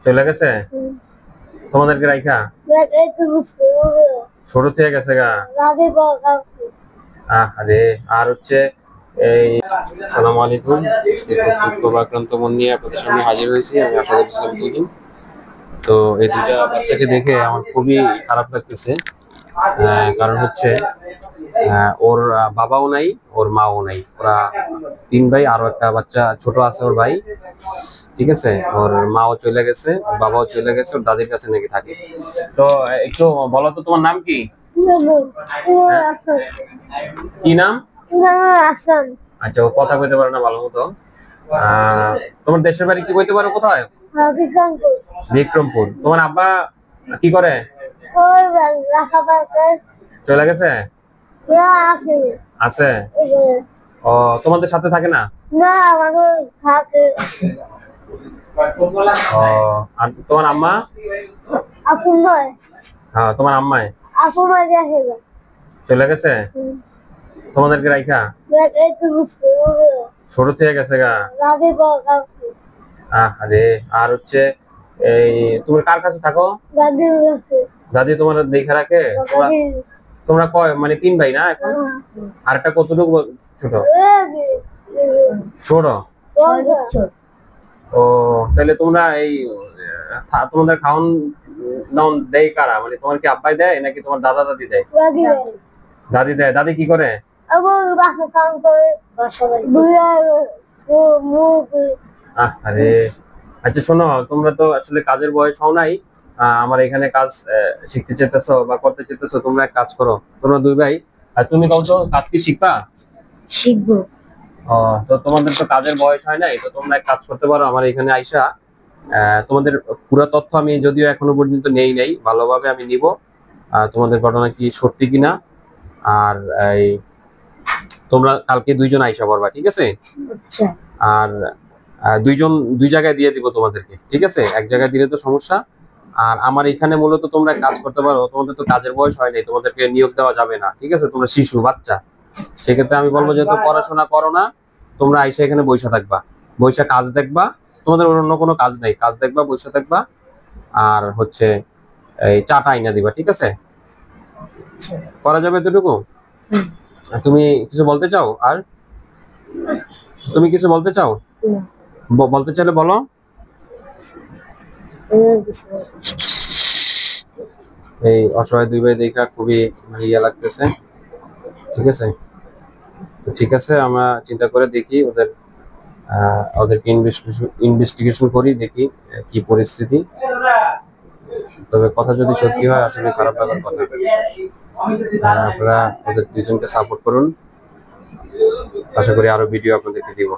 চলে গেছে তোমাদেরকে রাইখা? ছোট থেকে গেছে গা। আরে আর হচ্ছে এই আসসালামু আলাইকুম, আক্রান্ত মন নিয়ে আপনাদের সামনে হাজির হয়েছি। আমি আসাদুল ইসলাম তুহিন। তো এই দুইটা বাচ্চাকে দেখে আমার খুবই খারাপ লাগতেছে। কারণ হচ্ছে ওর বাবাও নাই, ওর মাও নাই। ওরা তিন ভাই, আরো একটা বাচ্চা ছোট আছে ওর ভাই। ঠিক আছে, ওর মাও চলে গেছে, ওর বাবাও চলে গেছে, ওর দাদির কাছে নাকি থাকে। তো একটু বলো তো তোমার নাম কি? কি নাম? আচ্ছা, ও কথা কইতে পারে না ভালো মতো। তোমার দেশের বাড়ি কি কইতে পারো কোথায়? বিক্রমপুর। তোমার আব্বা কি করে? চলে গেছে? আছে। ও তোমাদের সাথে থাকে না? ও আর তোমার আম্মা? হ্যাঁ, তোমার আম্মাই চলে গেছে তোমাদেরকে রাইখা? ছোট থেকে গেছে গা। আরে আর হচ্ছে এই তুমি কার কাছে থাকো? দাদি তোমার দেখে রাখে? তোমরা কয় মানে তিন ভাই না এখন? আর একটা কতটুকু ছোট? ছোট। ও তাহলে তোমরা এই তোমাদের খাওন দাওন দেয় কারা? মানে তোমার কি আব্বাই দেয় নাকি তোমার দাদা দাদি দেয়? দাদি দেয়। দাদি কি করে? আরে আচ্ছা শোনো, তোমরা তো আসলে কাজের বয়স হও নাই। আমার এখানে কাজ শিখতে চেতেছো বা করতে চেতেছো, তোমরা এক কাজ করো। তোমরা দুই ভাই, আর তুমি কও তো কাজ কি শিখবা? শিখবো। ও তো তোমাদের তো কাজের বয়স হয় নাই, তো তোমরা এক কাজ করতে পারো আমার এখানে আইসা। তোমাদের পুরো তথ্য আমি যদিও এখনো পর্যন্ত নেই নাই, ভালোভাবে আমি নিব তোমাদের ঘটনা কি সত্যি কিনা। আর এই তোমরা কালকে দুইজন আইসা পড়বা, ঠিক আছে? আচ্ছা। আর দুইজন দুই জায়গায় দিয়ে দিব তোমাদেরকে, ঠিক আছে? এক জায়গায় দিলে তো সমস্যা। আর আমার এখানে মূলত তোমরা কাজ করতে পারো, তোমাদের তো কাজের বয়স হয় নাই, তোমাদেরকে নিয়োগ দেওয়া যাবে না, ঠিক আছে? তোমরা শিশু বাচ্চা। সেক্ষেত্রে আমি বলবো যেহেতু পড়াশোনা করো না, তোমরা আইসা এখানে বইসা থাকবা, বইসা কাজ দেখবা। তোমাদের অন্য কোনো কাজ নাই, কাজ দেখবা, বইসা থাকবা। আর হচ্ছে এই চাটা আইনা দিবা, ঠিক আছে? করা যাবে এতটুকু? তুমি কিছু বলতে চাও? আর তুমি কিছু বলতে চাও? বলতে চাইলে বলো। এই অসহায় দুই ভাই দেখা খুবই ইয়া লাগতেছে, ঠিক আছে? ঠিক আছে, আমরা চিন্তা করে দেখি ওদেরকে ইনভেস্টিগেশন করি, দেখি কি পরিস্থিতি। তবে কথা যদি সত্যি হয়, আসলে খারাপ লাগার কথা। আপনারা ওদের দুজনকে সাপোর্ট করুন, আশা করি আরো ভিডিও আপনাদেরকে দিব।